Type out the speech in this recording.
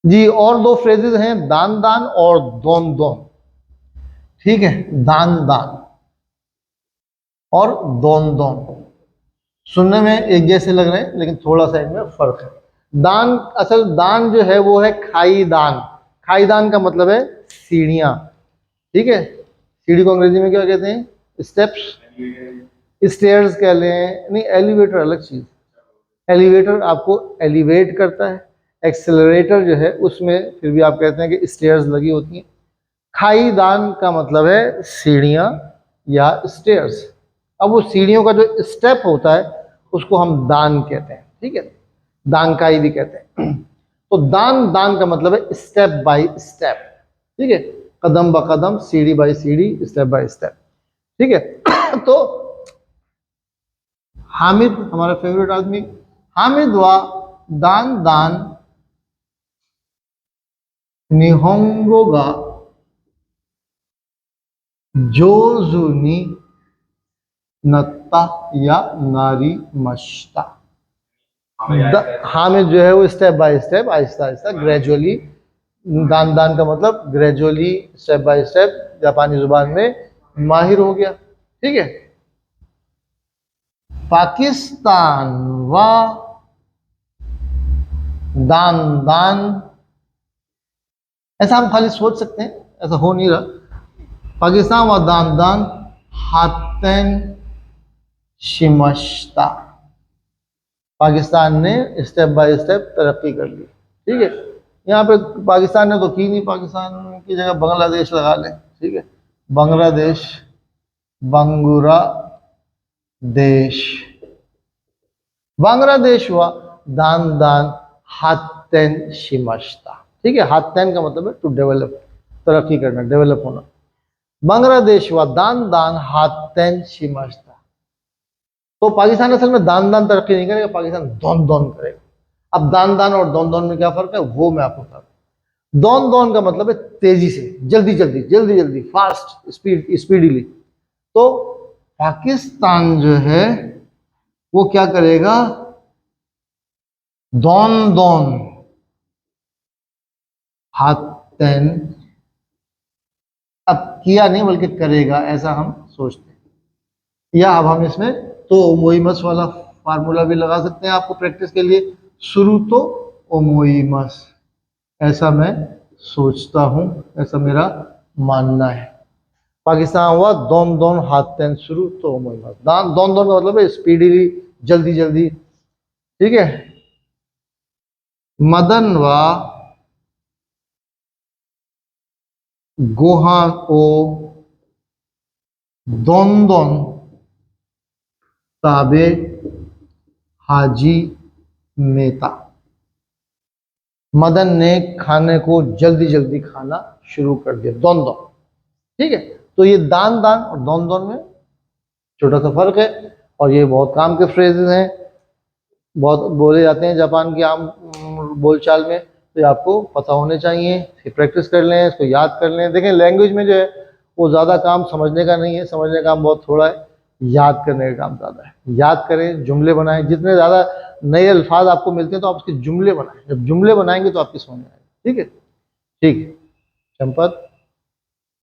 जी और दो फ्रेजेस हैं, दान दान और दोन दोन। ठीक है, दान दान और दोन दोन सुनने में एक जैसे लग रहे हैं लेकिन थोड़ा सा इनमें फर्क है। दान, असल दान जो है वो है खाई दान। खाई दान का मतलब है सीढ़ियां। ठीक है, सीढ़ी को अंग्रेजी में क्या कहते हैं? स्टेप्स, स्टेयर्स कह लें, नहीं एलिवेटर अलग चीज। एलिवेटर आपको एलिवेट करता है, एक्सेलरेटर जो है उसमें फिर भी आप कहते हैं कि स्टेयर्स लगी होती हैं। खाई दान का मतलब है सीढ़ियां या स्टेयर्स। अब वो सीढ़ियों का जो स्टेप होता है उसको हम दान कहते हैं। ठीक है, दान काई भी कहते हैं। तो दान दान का मतलब है स्टेप बाय स्टेप। ठीक है, कदम ब कदम, सीढ़ी बाय सीढ़ी, स्टेप बाय स्टेप। ठीक है तो हामिद हमारा फेवरेट आदमी, हामिद वा दान दान निहोंगो गा जोजू नि नत्ता या नारी मश्ता। हामिद जो है वो step by step, Aahista Aahista, gradually. दान दान का मतलब ग्रेजुअली, स्टेप बाय स्टेप, जापानी जुबान में माहिर हो गया। ठीक है, पाकिस्तान व दान दान, ऐसा हम खाली सोच सकते हैं, ऐसा हो नहीं रहा। पाकिस्तान व दान दान हातेन शिमश्ता, पाकिस्तान ने स्टेप बाय स्टेप तरक्की कर ली। ठीक है, यहाँ पे पाकिस्तान ने तो की नहीं, पाकिस्तान की जगह बांग्लादेश लगा लें। ठीक है, बांग्लादेश, बंगुरा देश, बांग्लादेश हुआ दान दान हातेन शिमश्ता। ठीक है, हातेन का मतलब है टू डेवलप, तरक्की करना, डेवलप होना। बांग्लादेश हुआ दान दान हातेन शिमश्ता। तो पाकिस्तान असल में दान दान तरक्की नहीं करेगा, पाकिस्तान दोन दोन करेगा। अब दान दान और दोन दोन में क्या फर्क है वो मैं आपको बता दूं। दोन दोन का मतलब है तेजी से, जल्दी जल्दी, जल्दी जल्दी, फास्ट, स्पीड, स्पीडीली। तो पाकिस्तान जो है वो क्या करेगा, दोन दोन हाथन, अब किया नहीं बल्कि करेगा, ऐसा हम सोचते हैं। या अब हम इसमें तो ओमोइमस वाला फार्मूला भी लगा सकते हैं आपको प्रैक्टिस के लिए, शुरू तो ओमोइमस, ऐसा मैं सोचता हूं, ऐसा मेरा मानना है। पाकिस्तान हुआ दोन दोन हाथन शुरू तो ओमोइमस, दान दोन दोन का मतलब है स्पीडीली, जल्दी जल्दी। ठीक है, मदन व गोहान ओ दोन दोन ताबे हाजी मेता, मदन ने खाने को जल्दी जल्दी खाना शुरू कर दिया, दोन दोन। ठीक है, तो ये दान दान और दोन दोन में छोटा सा फर्क है, और ये बहुत काम के फ्रेजेस हैं, बहुत बोले जाते हैं जापान की आम बोलचाल में, तो ये आपको पता होने चाहिए। प्रैक्टिस कर लें, इसको याद कर लें। देखें लैंग्वेज में जो है वो ज़्यादा काम समझने का नहीं है, समझने का काम बहुत थोड़ा है, याद करने का काम ज़्यादा है। याद करें, जुमले बनाएं, जितने ज़्यादा नए अल्फाज आपको मिलते हैं तो आप उसके जुमले बनाएं, जब जुमले बनाएंगे तो आपकी समझ में आएगी। ठीक है, ठीक है चंपत।